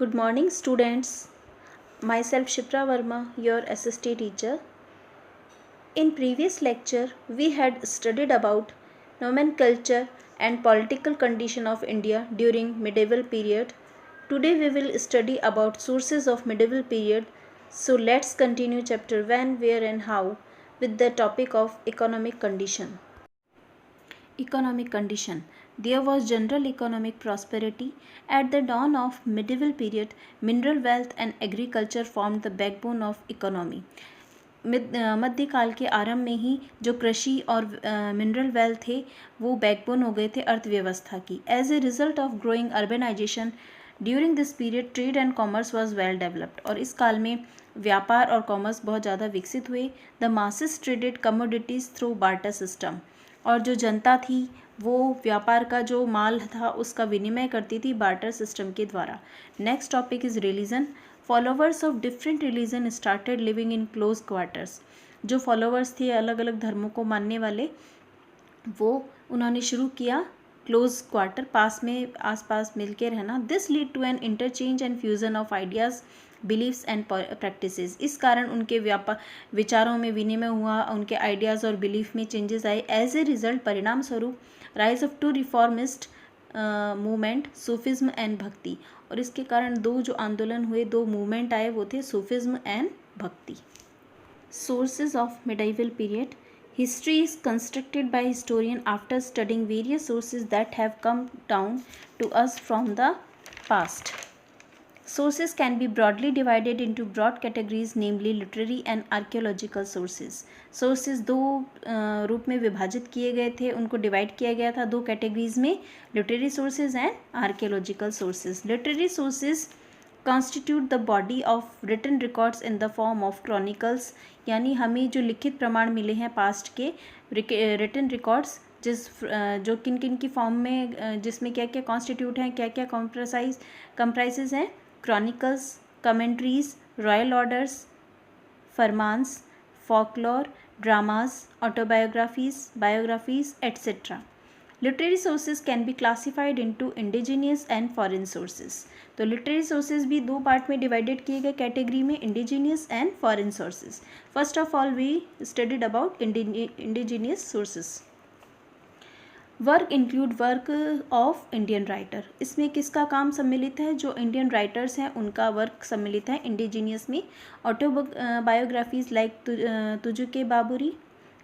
Good morning, students. Myself Shipra Verma, your SST teacher. In previous lecture, we had studied about nomenclature and political condition of India during medieval period. Today we will study about sources of medieval period. So let's continue chapter when, where and how with the topic of economic condition. Economic condition. There was general economic prosperity. At the dawn of medieval period, mineral wealth and agriculture formed the backbone of economy. मध्यकाल के आरंभ में ही जो कृषि और mineral wealth थे वो backbone हो गए थे अर्थव्यवस्था की. As a result of growing urbanization during this period trade and commerce was well developed. और इस काल में व्यापार और कॉमर्स बहुत ज़्यादा विकसित हुए. The masses traded commodities through barter system. और जो जनता थी वो व्यापार का जो माल था उसका विनिमय करती थी बार्टर सिस्टम के द्वारा. Next topic is religion. Followers of different religion started living in close quarters. जो फॉलोवर्स थे अलग अलग धर्मों को मानने वाले वो उन्होंने शुरू किया क्लोज क्वार्टर, पास में आसपास मिलके रहना. This lead to an interchange and fusion of ideas, beliefs and practices. इस कारण उनके विचारों में विनिमय हुआ, उनके आइडियाज़ और बिलीफ में चेंजेस आए. एज ए रिजल्ट परिणाम स्वरूप rise of to reformist movement, Sufism and bhakti. और इसके कारण दो जो आंदोलन हुए, दो मूवमेंट आए, वो थे सूफिज्म एंड भक्ति. Sources of medieval period. History is constructed by historian after studying various sources that have come down to us from the past. Sources can be broadly divided into broad categories, namely literary and archaeological sources. Sources दो रूप में विभाजित किए गए थे, उनको divide किया गया था दो कैटेगरीज में, literary sources and archaeological sources. Literary sources constitute the body of written records in the form of chronicles. यानी हमें जो लिखित प्रमाण मिले हैं पास्ट के रिटन रिकॉर्ड्स, जो किन किन की फॉर्म में, जिसमें क्या क्या कॉन्स्टिट्यूट हैं, क्या क्या कंप्राइजेज हैं. क्रॉनिकल्स, कमेंट्रीज, रॉयल ऑर्डर्स, फरमान्स, folklore, dramas, autobiographies, biographies etcetera. Literary sources can be classified into indigenous and foreign sources. तो लिटरेरी सोर्सेज भी दो पार्ट में डिवाइडेड किए गए कैटेगरी में, indigenous and foreign sources. First of all we studied about indigenous sources. Work include work of Indian writer. इसमें किसका काम सम्मिलित है? जो इंडियन राइटर्स हैं उनका वर्क सम्मिलित है इंडिजीनियस में. Autobiographies like Tuzuke Baburi,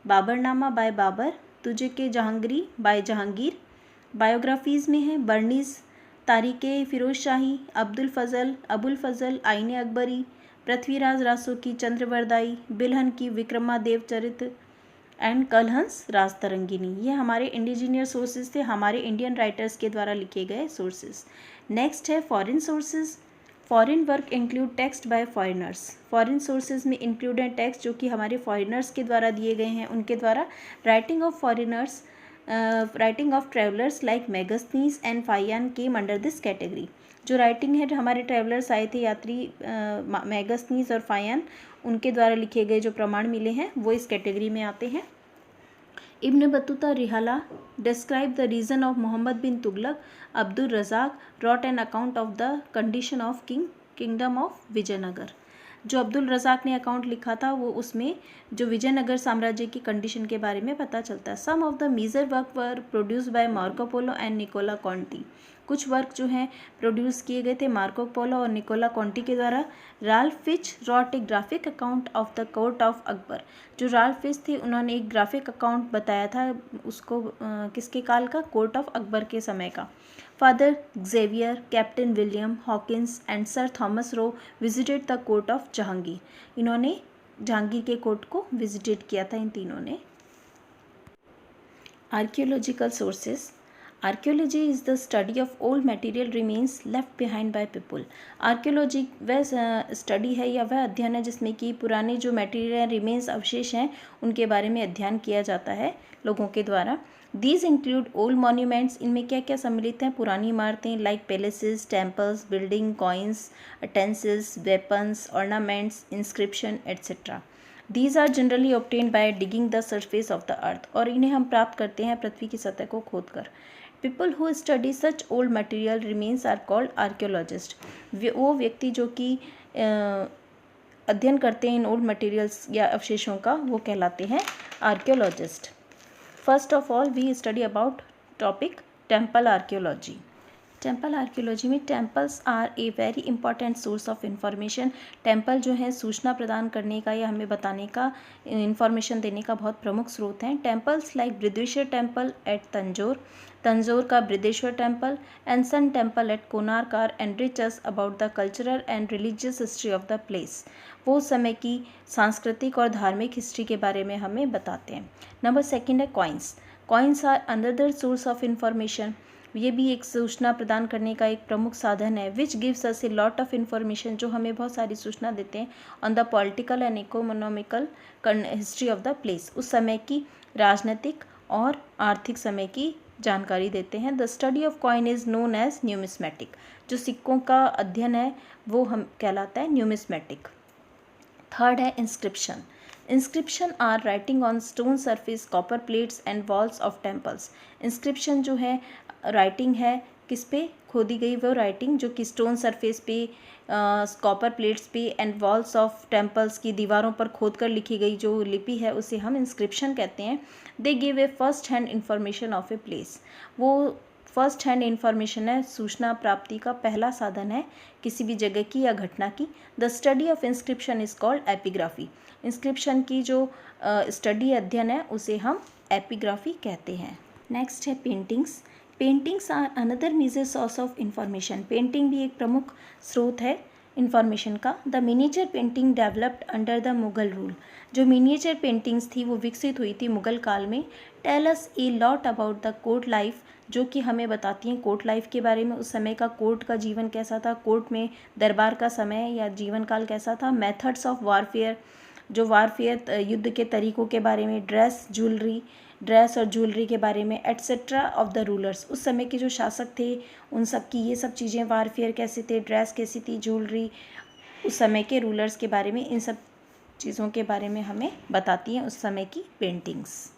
Baburnama by Babur, Tuzuke Jahangiri by Jahangir. Biographies में है बर्नीज़, तारीक़े फ़िरोज़ शाही, अबुल फ़ज़ल, आईने अकबरी, पृथ्वीराज रासो की चंद्रवरदाई, बिलहन की विक्रमादेव चरित्र एंड कलहंस राजतरंगिनी. ये हमारे इंडिजीनियस सोर्सेज थे, हमारे इंडियन राइटर्स के द्वारा लिखे गए सोर्सेज. नेक्स्ट है foreign sources. Foreign work include text bye foreigners. Foreign sources में इंक्लूड हैं टेक्स्ट जो कि हमारे फॉरेनर्स के द्वारा दिए गए हैं, उनके द्वारा. Writing of foreigners, writing of travellers like Megasthenes and Fa-Hien came under this category. जो राइटिंग है हमारे ट्रैवलर्स आए थे, यात्री मेगस्थनीज और फाइयान, उनके द्वारा लिखे गए जो प्रमाण मिले हैं वो इस कैटेगरी में आते हैं. Ibn Battuta Rihla describe the reign of Muhammad bin Tughlaq. Abdul Razak wrote an account of the condition of kingdom of Vijayanagara. जो अब्दुल रज़ाक ने अकाउंट लिखा था वो उसमें जो विजयनगर साम्राज्य की कंडीशन के बारे में पता चलता है. Some of the major work were produce by Marco Polo and Niccolo Conti. कुछ वर्क जो हैं प्रोड्यूस किए गए थे मार्को पोलो और निकोला कॉन्टी के द्वारा. Ralph Fitch wrote a graphic account of the court of Akbar. जो राल्फ फिच थे उन्होंने एक ग्राफिक अकाउंट बताया था उसको किसके काल का? कोर्ट ऑफ अकबर के समय का. Father Xavier, captain William Hawkins and sir Thomas Roe visited the court of Jahangir. इन्होंने जहांगीर के कोर्ट को विजिटेट किया था इन तीनों ने. Archaeological sources. Archaeology is the study of old material remains left behind by people. Archaeology वह स्टडी है या वह अध्ययन है जिसमें कि पुराने जो मटेरियल रिमेन्स अवशेष हैं उनके बारे में अध्ययन किया जाता है लोगों के द्वारा. These include old monuments. इनमें क्या क्या सम्मिलित हैं? पुरानी इमारतें like palaces, temples, building, coins, stencils, weapons, ornaments, inscription etcetera. These are generally obtained by digging the surface of the earth. और इन्हें हम प्राप्त करते हैं पृथ्वी की सतह को खोदकर. People who study such old material remains are called archaeologist. वो व्यक्ति जो कि अध्ययन करते हैं इन ओल्ड मटेरियल्स या अवशेषों का, वो कहलाते हैं archaeologist. First of all we study about topic temple archaeology. Temple archaeology में temples are a very important source of information. Temple जो है सूचना प्रदान करने का या हमें बताने का, इंफॉर्मेशन देने का बहुत प्रमुख स्रोत हैं। Temples like Brihadeeswara temple at Tanjore का Brihadeshwara temple and sun temple at Konark are enrich us about the cultural and religious history of the place. वो समय की सांस्कृतिक और धार्मिक हिस्ट्री के बारे में हमें बताते हैं। नंबर सेकेंड है coins. Coins are another source of information. ये भी एक सूचना प्रदान करने का एक प्रमुख साधन है। Which gives us a lot of information, जो हमें बहुत सारी सूचना देते हैं on the political and economical history of the place. उस समय की राजनीतिक और आर्थिक समय की जानकारी देते हैं। The study of coin is known as numismatic. जो सिक्कों का अध्ययन है वो हम कहलाता है न्यूमिस्मेटिक। थर्ड है inscription. Inscription are writing on stone surface, copper plates and walls of temples. Inscription जो है राइटिंग है किस पे खोदी गई, वो राइटिंग जो कि स्टोन सरफेस पे, कॉपर प्लेट्स पे एंड वॉल्स ऑफ टेम्पल्स की दीवारों पर खोद कर लिखी गई जो लिपि है उसे हम इंस्क्रिप्शन कहते हैं। They give a first hand information of a place. वो फर्स्ट हैंड इंफॉर्मेशन है, सूचना प्राप्ति का पहला साधन है किसी भी जगह की या घटना की। The study of inscription is called epigraphy. Inscription की जो स्टडी अध्ययन है उसे हम एपिग्राफी कहते हैं। नेक्स्ट है paintings. Paintings are another major source of information. Painting भी एक प्रमुख स्रोत है इंफॉर्मेशन का। The miniature painting developed under the Mughal rule. जो मिनिएचर पेंटिंग्स थी वो विकसित हुई थी मुगल काल में। Tell us a lot about the court life, जो कि हमें बताती हैं कोर्ट लाइफ के बारे में, उस समय का कोर्ट का जीवन कैसा था, कोर्ट में दरबार का समय या जीवन काल कैसा था। मेथड्स ऑफ वारफेयर, जो वारफेयर युद्ध के तरीकों के बारे में। ड्रेस और ज्वेलरी के बारे में, एट्सेट्रा ऑफ द रूलर्स। उस समय के जो शासक थे उन सब की ये सब चीज़ें, वारफेयर कैसे थे, ड्रेस कैसी थी, ज्वेलरी, उस समय के रूलर्स के बारे में, इन सब चीज़ों के बारे में हमें बताती हैं उस समय की पेंटिंग्स।